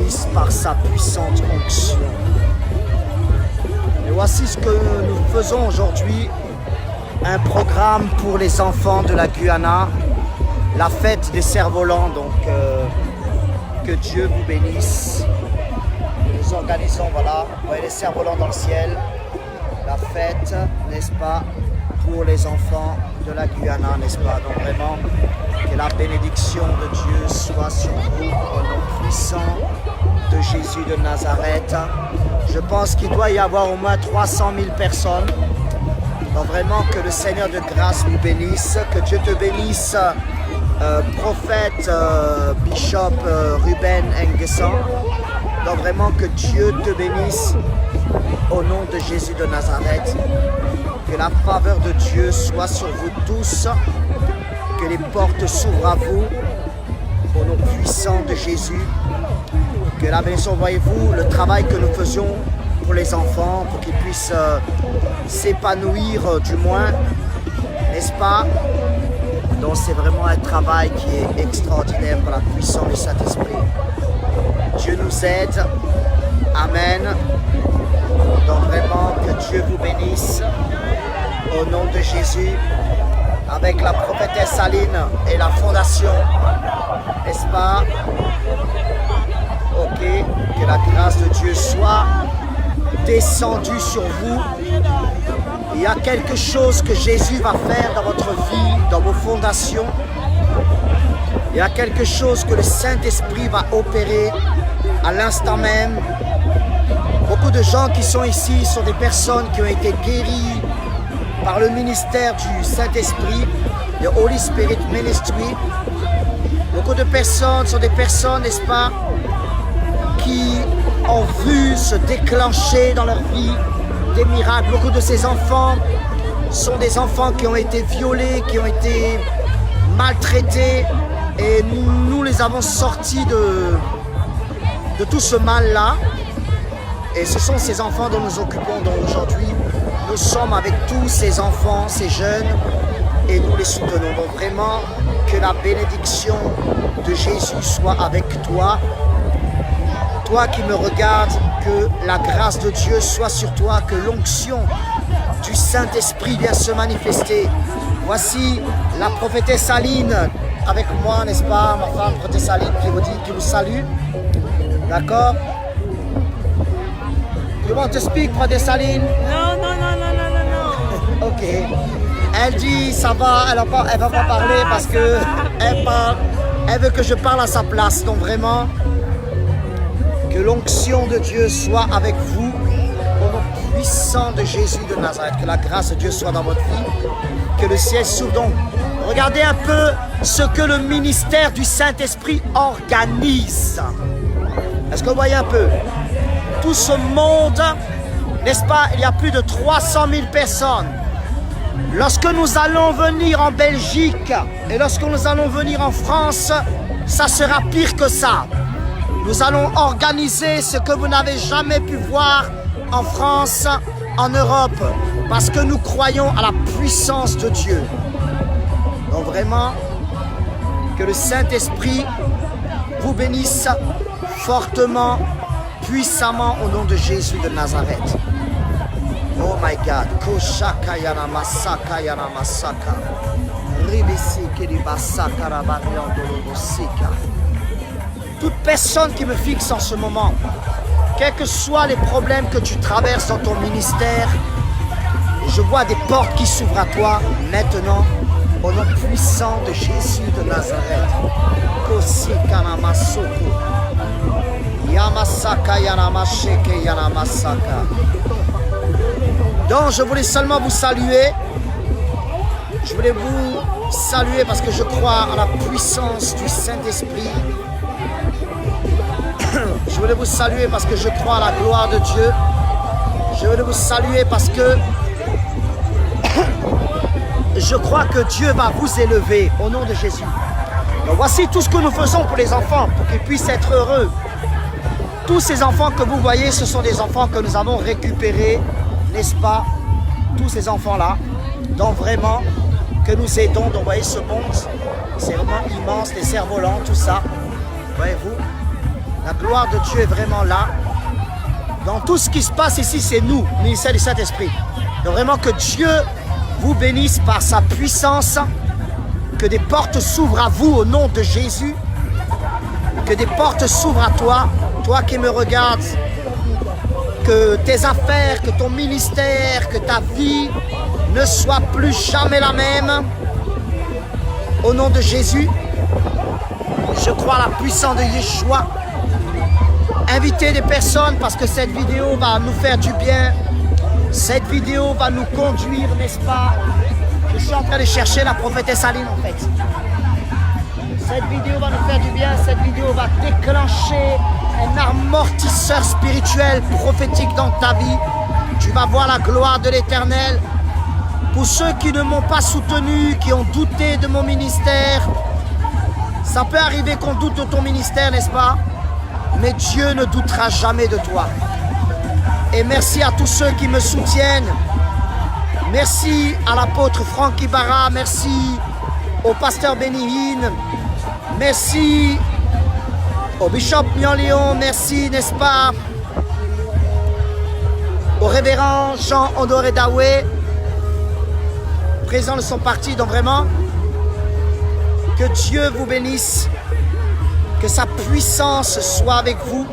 bénisse par sa puissante onction. Et voici ce que nous faisons aujourd'hui, un programme pour les enfants de la Guyana, la fête des cerfs-volants, donc que Dieu vous bénisse. Nous organisons, voilà, vous voyez les cerfs-volants dans le ciel, la fête, n'est-ce pas, pour les enfants de la Guyana, n'est-ce pas? Donc vraiment, que la bénédiction de Dieu soit sur vous au nom puissant de Jésus de Nazareth. Je pense qu'il doit y avoir au moins 300 000 personnes. Donc vraiment que le Seigneur de grâce vous bénisse, que Dieu te bénisse, prophète, bishop Ruben Nguessan. Donc vraiment que Dieu te bénisse au nom de Jésus de Nazareth. Que la faveur de Dieu soit sur vous tous. Que les portes s'ouvrent à vous au nom puissant de Jésus. Que la bénédiction, voyez-vous, le travail que nous faisions pour les enfants, pour qu'ils puissent s'épanouir du moins, n'est-ce pas? Donc c'est vraiment un travail qui est extraordinaire par la puissance du Saint-Esprit. Dieu nous aide. Amen. Donc vraiment que Dieu vous bénisse au nom de Jésus. Avec la prophétesse Aline et la fondation, n'est-ce pas? Ok, que la grâce de Dieu soit descendue sur vous. Il y a quelque chose que Jésus va faire dans votre vie, dans vos fondations. Il y a quelque chose que le Saint-Esprit va opérer à l'instant même. Beaucoup de gens qui sont ici sont des personnes qui ont été guéries par le ministère du Saint-Esprit, le Holy Spirit Ministry. Beaucoup de personnes sont des personnes, n'est-ce pas, qui ont vu se déclencher dans leur vie des miracles. Beaucoup de ces enfants sont des enfants qui ont été violés, qui ont été maltraités, et nous les avons sortis de tout ce mal-là. Et ce sont ces enfants dont nous occupons aujourd'hui. Nous sommes avec tous ces enfants, ces jeunes, et nous les soutenons. Donc vraiment, que la bénédiction de Jésus soit avec toi. Toi qui me regardes, que la grâce de Dieu soit sur toi, que l'onction du Saint-Esprit vienne se manifester. Voici la prophétesse Aline avec moi, n'est-ce pas, ma femme, prophétesse Aline, qui vous salue. D'accord? You want to speak, prophétesse Aline? Non. Ok. Elle dit ça va, elle va pas parler parce que elle veut que je parle à sa place. Donc vraiment, que l'onction de Dieu soit avec vous au nom puissant de Jésus de Nazareth. Que la grâce de Dieu soit dans votre vie. Que le ciel s'ouvre. Donc, regardez un peu ce que le ministère du Saint-Esprit organise. Est-ce que vous voyez un peu? Tout ce monde, n'est-ce pas? Il y a plus de 300 000 personnes. Lorsque nous allons venir en Belgique et lorsque nous allons venir en France, ça sera pire que ça. Nous allons organiser ce que vous n'avez jamais pu voir en France, en Europe, parce que nous croyons à la puissance de Dieu. Donc vraiment, que le Saint-Esprit vous bénisse fortement, puissamment au nom de Jésus de Nazareth. Oh my God. Koshaka yana masaka yana masaka. Ribisi kiribasaka rabarian dolobosika. Toute personne qui me fixe en ce moment, quels que soient les problèmes que tu traverses dans ton ministère, je vois des portes qui s'ouvrent à toi maintenant, au nom puissant de Jésus de Nazareth. Kosika namasoko. Yamasaka yanamasheke yanamasaka. Donc je voulais seulement vous saluer. Je voulais vous saluer parce que je crois à la puissance du Saint-Esprit. Je voulais vous saluer parce que je crois à la gloire de Dieu. Je voulais vous saluer parce que je crois que Dieu va vous élever au nom de Jésus. Donc voici tout ce que nous faisons pour les enfants, pour qu'ils puissent être heureux. Tous ces enfants que vous voyez, ce sont des enfants que nous avons récupérés, n'est-ce pas? Tous ces enfants-là. Donc vraiment, que nous aidons. Donc vous voyez ce monde, c'est vraiment immense, les cerfs-volants, tout ça. Voyez-vous? La gloire de Dieu est vraiment là. Dans tout ce qui se passe ici, c'est nous, ministère du Saint-Esprit. Donc vraiment que Dieu vous bénisse par sa puissance, que des portes s'ouvrent à vous au nom de Jésus, que des portes s'ouvrent à toi, toi qui me regardes, que tes affaires, que ton ministère, que ta vie ne soit plus jamais la même. Au nom de Jésus, je crois à la puissance de Yeshua. Invitez des personnes parce que cette vidéo va nous faire du bien. Cette vidéo va nous conduire, n'est-ce pas? Je suis en train de chercher la prophétesse Aline en fait. Cette vidéo va nous faire du bien. Cette vidéo va déclencher un amortisseur spirituel prophétique dans ta vie. Tu vas voir la gloire de l'Éternel. Pour ceux qui ne m'ont pas soutenu, qui ont douté de mon ministère, ça peut arriver qu'on doute de ton ministère, n'est-ce pas? Mais Dieu ne doutera jamais de toi. Et merci à tous ceux qui me soutiennent. Merci à l'apôtre Franck Ibarra. Merci au pasteur Bénihin. Merci au bishop Mian-Léon. Merci, n'est-ce pas, au révérend Jean Honoré Daoué, présent de son parti. Donc vraiment, que Dieu vous bénisse. Que sa puissance soit avec vous,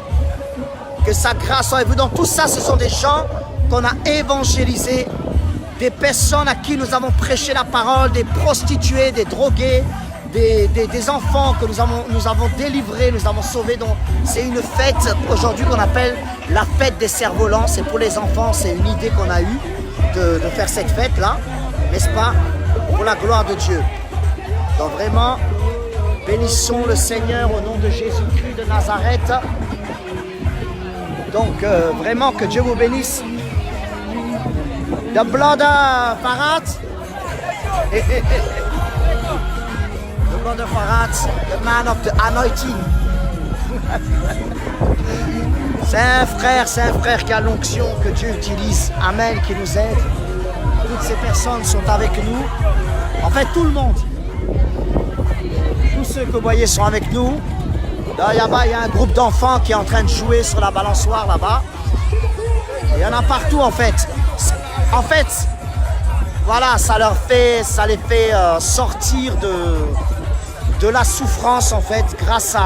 que sa grâce soit avec vous. Donc tout ça, ce sont des gens qu'on a évangélisés, des personnes à qui nous avons prêché la parole, des prostituées, des drogués, des enfants que nous avons délivrés, nous avons sauvés. Donc c'est une fête aujourd'hui qu'on appelle la fête des cerfs-volants. C'est pour les enfants, c'est une idée qu'on a eue de faire cette fête-là, n'est-ce pas, pour la gloire de Dieu. Donc vraiment, bénissons le Seigneur au nom de Jésus-Christ de Nazareth. Donc vraiment que Dieu vous bénisse. The blood of Farad. The blood of Farad, the man of the anointing. C'est un frère qui a l'onction que Dieu utilise. Amen, qui nous aide. Toutes ces personnes sont avec nous. En fait, tout le monde. Tous ceux que vous voyez sont avec nous. Là, il y a un groupe d'enfants qui est en train de jouer sur la balançoire là-bas. Il y en a partout en fait. En fait, voilà, ça les fait sortir de la souffrance en fait, grâce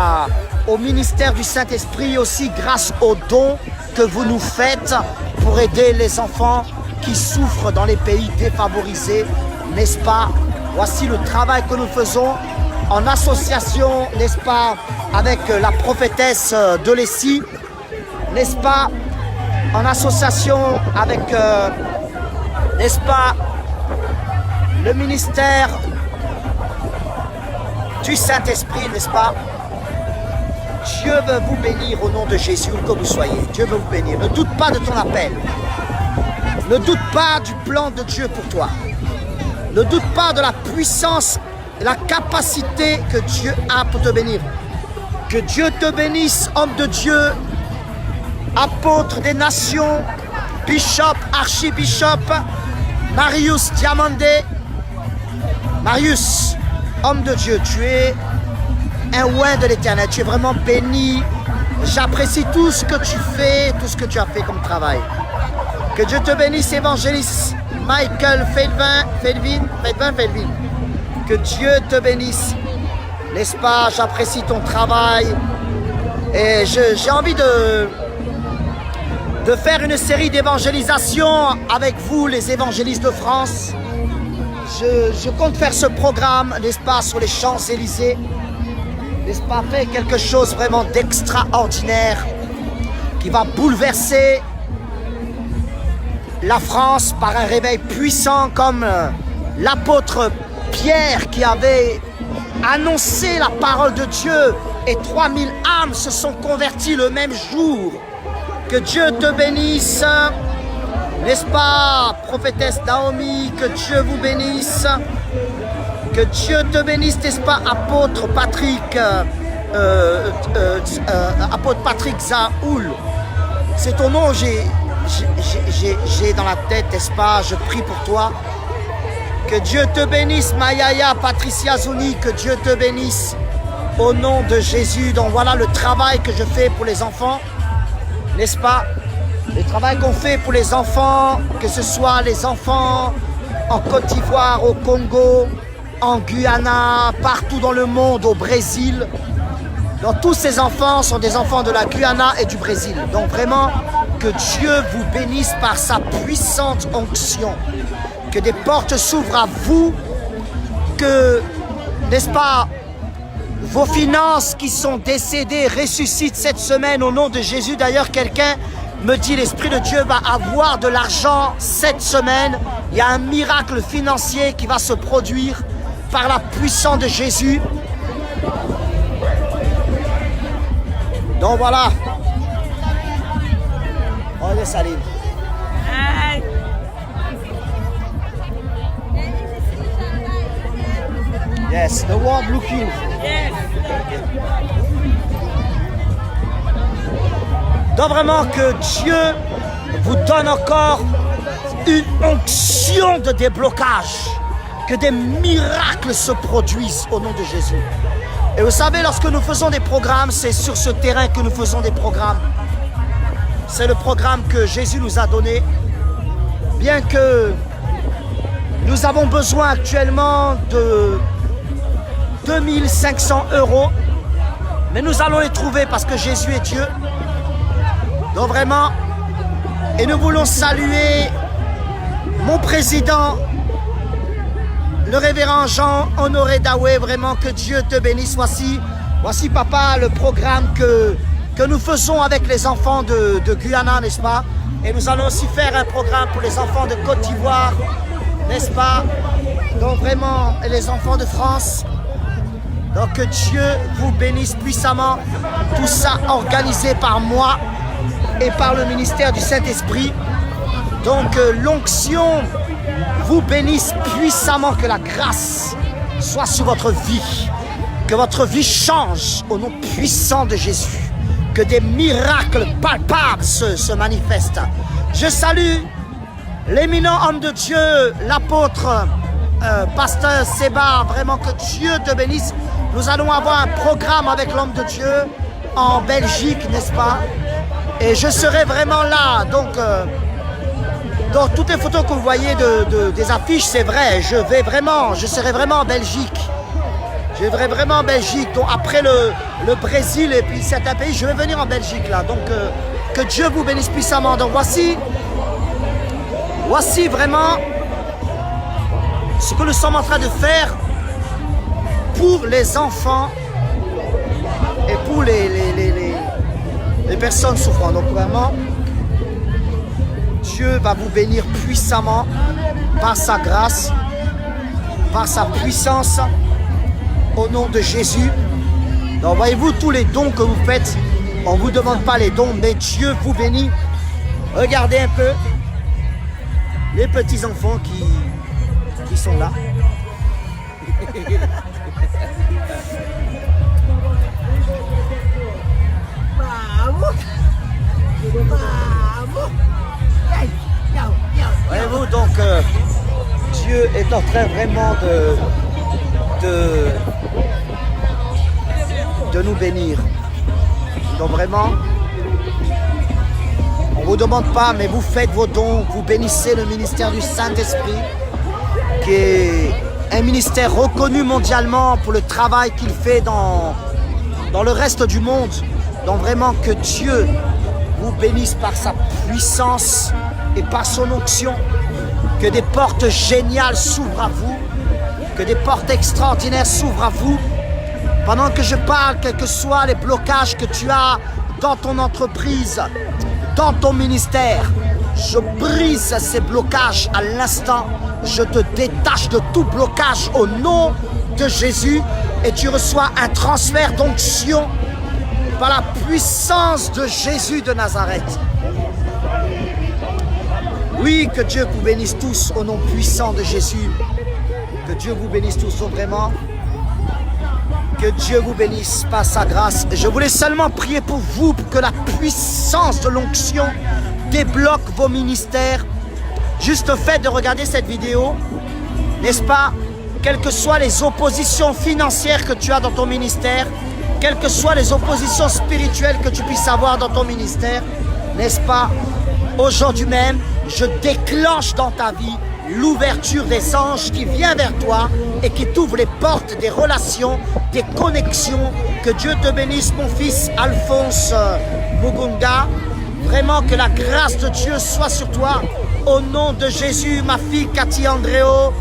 au ministère du Saint-Esprit, aussi grâce aux dons que vous nous faites pour aider les enfants qui souffrent dans les pays défavorisés, n'est-ce pas? Voici le travail que nous faisons en association, n'est-ce pas, avec la prophétesse de Lessie, n'est-ce pas, en association avec, n'est-ce pas, le ministère du Saint-Esprit, n'est-ce pas? Dieu veut vous bénir au nom de Jésus, où que vous soyez. Dieu veut vous bénir. Ne doute pas de ton appel. Ne doute pas du plan de Dieu pour toi. Ne doute pas de la puissance, la capacité que Dieu a pour te bénir. Que Dieu te bénisse, homme de Dieu, apôtre des nations, bishop, archibishop, Marius Diamandé. Marius, homme de Dieu, tu es un oint de l'Éternel, tu es vraiment béni. J'apprécie tout ce que tu fais, tout ce que tu as fait comme travail. Que Dieu te bénisse, évangéliste Michael Felvin. Que Dieu te bénisse, n'est-ce pas? J'apprécie ton travail et j'ai envie de faire une série d'évangélisation avec vous, les évangélistes de France. Je compte faire ce programme, n'est-ce pas, sur les Champs-Élysées, n'est-ce pas, faire quelque chose vraiment d'extraordinaire qui va bouleverser la France par un réveil puissant comme l'apôtre Pierre qui avait annoncé la parole de Dieu et 3000 âmes se sont converties le même jour. Que Dieu te bénisse, n'est-ce pas, prophétesse Naomi, que Dieu vous bénisse, que Dieu te bénisse, n'est-ce pas, apôtre Patrick, apôtre Patrick Zahoul, c'est ton nom, j'ai dans la tête, n'est-ce pas, je prie pour toi. Que Dieu te bénisse, Mayaya Patricia Zouni, que Dieu te bénisse. au nom de Jésus. Donc voilà le travail que je fais pour les enfants, n'est-ce pas? Le travail qu'on fait pour les enfants, que ce soit les enfants en Côte d'Ivoire, au Congo, en Guyana, partout dans le monde, au Brésil. Donc tous ces enfants sont des enfants de la Guyana et du Brésil. Donc vraiment, que Dieu vous bénisse par sa puissante onction. Que des portes s'ouvrent à vous. Que, n'est-ce pas, vos finances qui sont décédées ressuscitent cette semaine au nom de Jésus. D'ailleurs, quelqu'un me dit l'Esprit de Dieu va avoir de l'argent cette semaine. Il y a un miracle financier qui va se produire par la puissance de Jésus. Donc voilà. Regardez Saline. Yes, the world looking. Yes. Donc vraiment que Dieu vous donne encore une onction de déblocage. Que des miracles se produisent au nom de Jésus. Et vous savez, lorsque nous faisons des programmes, c'est sur ce terrain que nous faisons des programmes. C'est le programme que Jésus nous a donné. Bien que nous avons besoin actuellement de 2500 €, mais nous allons les trouver parce que Jésus est Dieu. Donc vraiment, et nous voulons saluer mon président, le révérend Jean-Honoré Daoué. Vraiment que Dieu te bénisse. Voici papa le programme que nous faisons avec les enfants de Guyana, n'est-ce pas? Et nous allons aussi faire un programme pour les enfants de Côte d'Ivoire, n'est-ce pas? Donc vraiment, et les enfants de France. Donc que Dieu vous bénisse puissamment. Tout ça organisé par moi et par le ministère du Saint-Esprit. Donc l'onction vous bénisse puissamment, que la grâce soit sur votre vie, que votre vie change au nom puissant de Jésus, que des miracles palpables se manifestent. Je salue l'éminent homme de Dieu, l'apôtre pasteur Sébar. Vraiment que Dieu te bénisse. Nous allons avoir un programme avec l'homme de Dieu en Belgique, n'est-ce pas? Et je serai vraiment là. Donc toutes les photos que vous voyez des affiches, c'est vrai. Je serai vraiment en Belgique. Je vais vraiment en Belgique. Donc après le Brésil et puis certains pays, je vais venir en Belgique là. Donc que Dieu vous bénisse puissamment. Donc voici vraiment ce que nous sommes en train de faire pour les enfants et pour les personnes souffrant. Donc vraiment, Dieu va vous bénir puissamment par sa grâce, par sa puissance, au nom de Jésus. Donc voyez-vous tous les dons que vous faites, on ne vous demande pas les dons, mais Dieu vous bénit. Regardez un peu les petits enfants qui sont là. Voyez-vous, donc Dieu est en train vraiment de nous bénir. Donc vraiment, on ne vous demande pas, mais vous faites vos dons, vous bénissez le ministère du Saint-Esprit, qui est un ministère reconnu mondialement pour le travail qu'il fait dans le reste du monde. Donc vraiment que Dieu vous bénisse par sa puissance et par son onction. Que des portes géniales s'ouvrent à vous. Que des portes extraordinaires s'ouvrent à vous. Pendant que je parle, quels que soient les blocages que tu as dans ton entreprise, dans ton ministère, je brise ces blocages à l'instant. Je te détache de tout blocage au nom de Jésus et tu reçois un transfert d'onction par la puissance de Jésus de Nazareth. Oui, que Dieu vous bénisse tous au nom puissant de Jésus. Que Dieu vous bénisse tous vraiment. Que Dieu vous bénisse par sa grâce. Je voulais seulement prier pour vous, pour que la puissance de l'onction débloque vos ministères. Juste le fait de regarder cette vidéo, n'est-ce pas? quelles que soient les oppositions financières que tu as dans ton ministère, quelles que soient les oppositions spirituelles que tu puisses avoir dans ton ministère, n'est-ce pas? Aujourd'hui même, je déclenche dans ta vie l'ouverture des anges qui vient vers toi et qui t'ouvre les portes des relations, des connexions. Que Dieu te bénisse, mon fils Alphonse Mugunga. Vraiment que la grâce de Dieu soit sur toi. Au nom de Jésus, ma fille Cathy Andréo.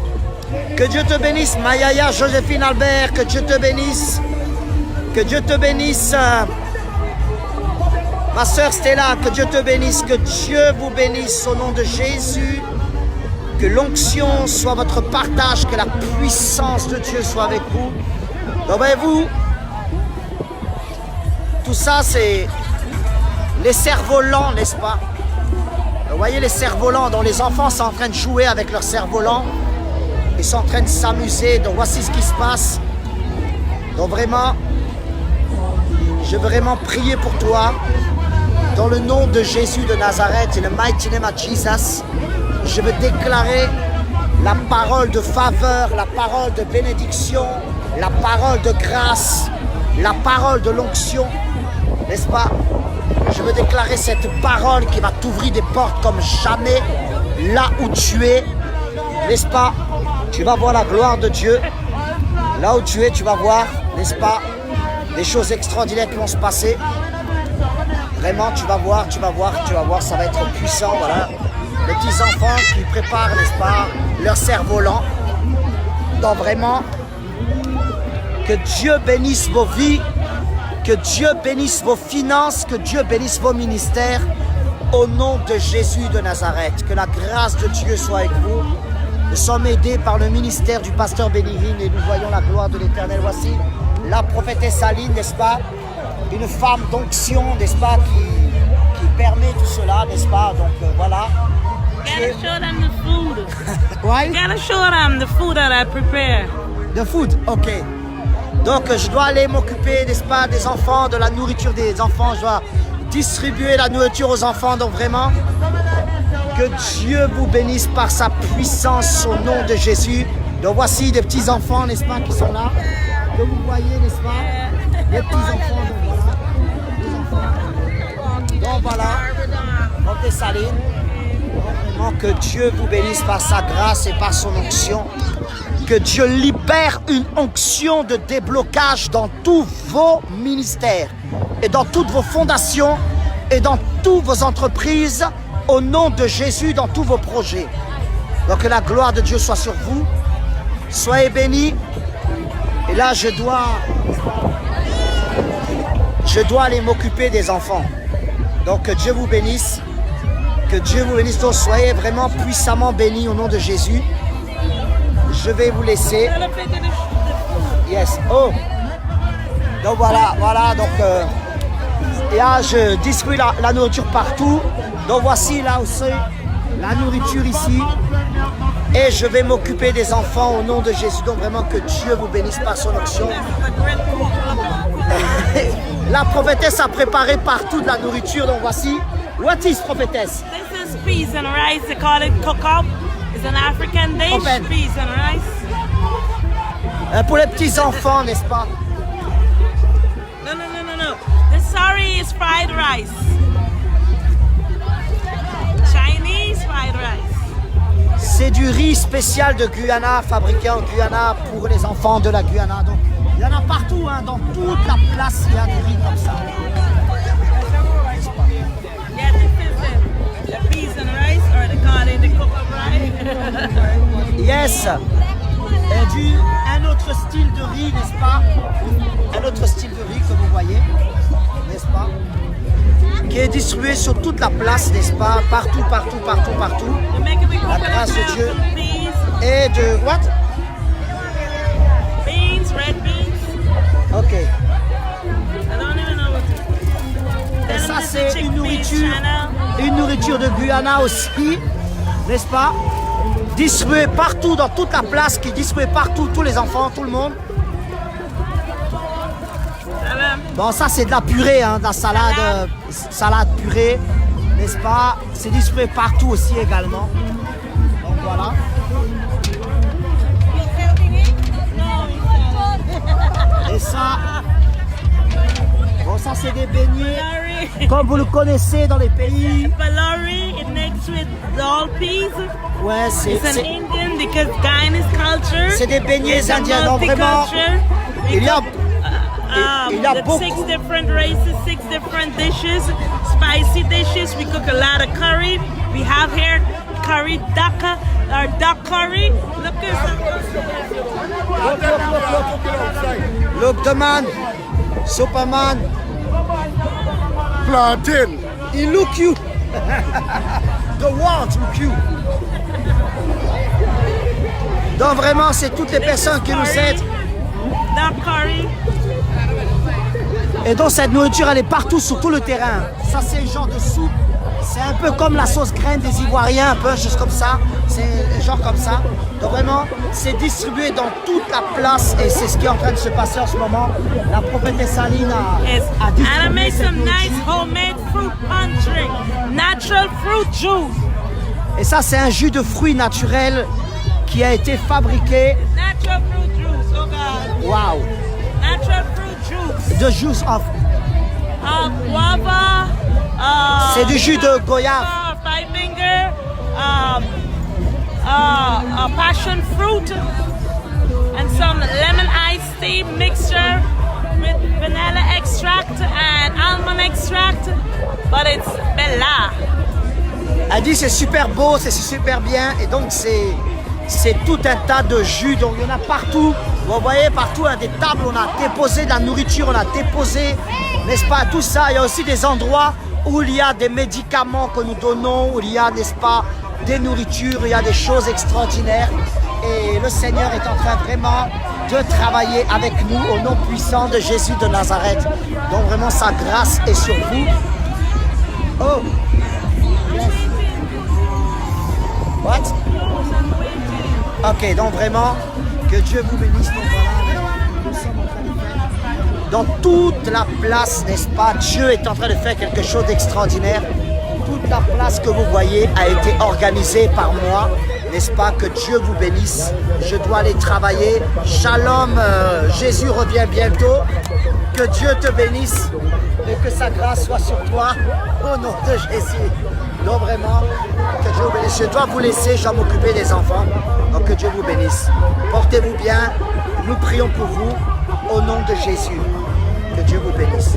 Que Dieu te bénisse, Mayaya Joséphine Albert. Que Dieu te bénisse. Que Dieu te bénisse. Ma sœur Stella, que Dieu te bénisse. Que Dieu vous bénisse au nom de Jésus. Que l'onction soit votre partage, que la puissance de Dieu soit avec vous. Donc voyez-vous, tout ça c'est les cerfs-volants, n'est-ce pas? Vous voyez les cerfs-volants, dont les enfants sont en train de jouer avec leurs cerfs-volants. Ils sont en train de s'amuser, donc voici ce qui se passe. Donc vraiment, je veux vraiment prier pour toi. Dans le nom de Jésus de Nazareth, in the mighty name of Jesus, je veux déclarer la parole de faveur, la parole de bénédiction, la parole de grâce, la parole de l'onction, n'est-ce pas? Je veux déclarer cette parole qui va t'ouvrir des portes comme jamais, là où tu es, n'est-ce pas? Tu vas voir la gloire de Dieu. Là où tu es, tu vas voir, n'est-ce pas, des choses extraordinaires qui vont se passer. Vraiment, tu vas voir, ça va être puissant, voilà. Les petits enfants qui préparent, n'est-ce pas, leur cerf-volant. Donc vraiment, que Dieu bénisse vos vies, que Dieu bénisse vos finances, que Dieu bénisse vos ministères, au nom de Jésus de Nazareth. Que la grâce de Dieu soit avec vous. Nous sommes aidés par le ministère du pasteur Bénirine et nous voyons la gloire de l'Éternel. Voici la prophétesse Aline, n'est-ce pas, une femme d'onction, n'est-ce pas, qui permet tout cela, n'est-ce pas, donc voilà. You gotta show them the food. Why? You gotta show them the food that I prepare. The food, ok. Donc je dois aller m'occuper, n'est-ce pas, des enfants, de la nourriture des enfants. Je dois distribuer la nourriture aux enfants. Donc vraiment, que Dieu vous bénisse par sa puissance au nom de Jésus. Donc voici des petits enfants, n'est-ce pas, qui sont là. Que vous voyez, n'est-ce pas, les petits enfants. Donc voilà. Donc des salines. Que Dieu vous bénisse par sa grâce et par son onction. Que Dieu libère une onction de déblocage dans tous vos ministères et dans toutes vos fondations et dans toutes vos entreprises au nom de Jésus, dans tous vos projets. Donc que la gloire de Dieu soit sur vous. Soyez bénis. Et là, je dois aller m'occuper des enfants. Donc que Dieu vous bénisse. Que Dieu vous bénisse. Donc soyez vraiment puissamment bénis au nom de Jésus. Je vais vous laisser. Yes. Oh. Donc voilà. Donc là, je distribue la nourriture partout. Donc voici là aussi la nourriture ici. Et je vais m'occuper des enfants au nom de Jésus. Donc vraiment que Dieu vous bénisse par son onction. La prophétesse a préparé partout de la nourriture. Donc voici. What is prophétesse? This is peas and rice. They call it cook-up. It's an African dish. Open. Peas and rice. Pour les petits enfants, n'est-ce pas? No. The sari is fried rice. Chinese fried rice. C'est du riz spécial de Guyana, fabriqué en Guyana pour les enfants de la Guyana. Donc, il y en a partout, hein, dans toute la place, il y a du riz comme ça. Yeah, this is the peas and rice, or they call it the cook-up rice. Yes. Et un autre style de riz, n'est-ce pas? Un autre style de riz que vous voyez, n'est-ce pas? Qui est distribué sur toute la place, n'est-ce pas? Partout. They make it with La coconut grâce de milk, Dieu. peas, Et de what? beans, red beans. Ok. I don't even know what. Et ça, This is c'est the une chickpeas nourriture de Guyana aussi, n'est-ce pas? Distribuée partout, dans toute la place, qui est distribuée partout, tous les enfants, tout le monde. channel. Bon, ça c'est de la purée, hein, de la salade purée, n'est-ce pas? C'est distribué partout aussi également. Donc voilà. Et ça, bon, ça c'est des beignets, Palari. comme vous le connaissez dans les pays. Palari, it mixed with all peas. Ouais, It's an Indian because Guyanese culture. c'est des beignets It's a indiens. Non, vraiment, multiculture. We il y a, cook, il y a with beaucoup. 6 different races, 6 different dishes, spicy dishes. We cook a lot of curry. We have here curry daka, or duck curry. Look at Look the man, Superman, Plantain. he look you. The world look you. Donc vraiment, c'est toutes les personnes qui nous aident. duck curry. Et donc cette nourriture, elle est partout sur tout le terrain. Ça, c'est un genre de soupe. C'est un peu comme la sauce graine des Ivoiriens, un peu, juste comme ça. C'est genre comme ça. Donc vraiment, c'est distribué dans toute la place et c'est ce qui est en train de se passer en ce moment. La prophétesse Saline Yes. a And I distribué made cette some nice nourriture. homemade fruit punch drink. Natural fruit juice. Et ça, c'est un jus de fruits naturel qui a été fabriqué. Natural fruit juice. Oh God. Wow! Natural fruit juice. The juice of. Guava. C'est du jus de goyave. Five finger. Passion fruit. And some lemon iced tea mixture with vanilla extract and almond extract. But it's Bella. Elle dit c'est super beau, c'est super bien et donc c'est tout un tas de jus, donc il y en a partout. Vous voyez partout à des tables, on a déposé de la nourriture, on a déposé, n'est-ce pas, tout ça. Il y a aussi des endroits où il y a des médicaments que nous donnons, où il y a, n'est-ce pas, des nourritures, il y a des choses extraordinaires. Et le Seigneur est en train vraiment de travailler avec nous au nom puissant de Jésus de Nazareth. Donc vraiment sa grâce est sur vous. Oh! What? Ok, donc vraiment, que Dieu vous bénisse. Donc voilà, nous sommes en train de faire. Dans toute la place, n'est-ce pas, Dieu est en train de faire quelque chose d'extraordinaire. Toute la place que vous voyez a été organisée par moi, n'est-ce pas, que Dieu vous bénisse. Je dois aller travailler. Shalom, Jésus revient bientôt. Que Dieu te bénisse et que sa grâce soit sur toi au nom de Jésus. Donc vraiment, que Dieu vous bénisse. Je dois vous laisser, je dois m'occuper des enfants. Donc que Dieu vous bénisse. Portez-vous bien. Nous prions pour vous au nom de Jésus. Que Dieu vous bénisse.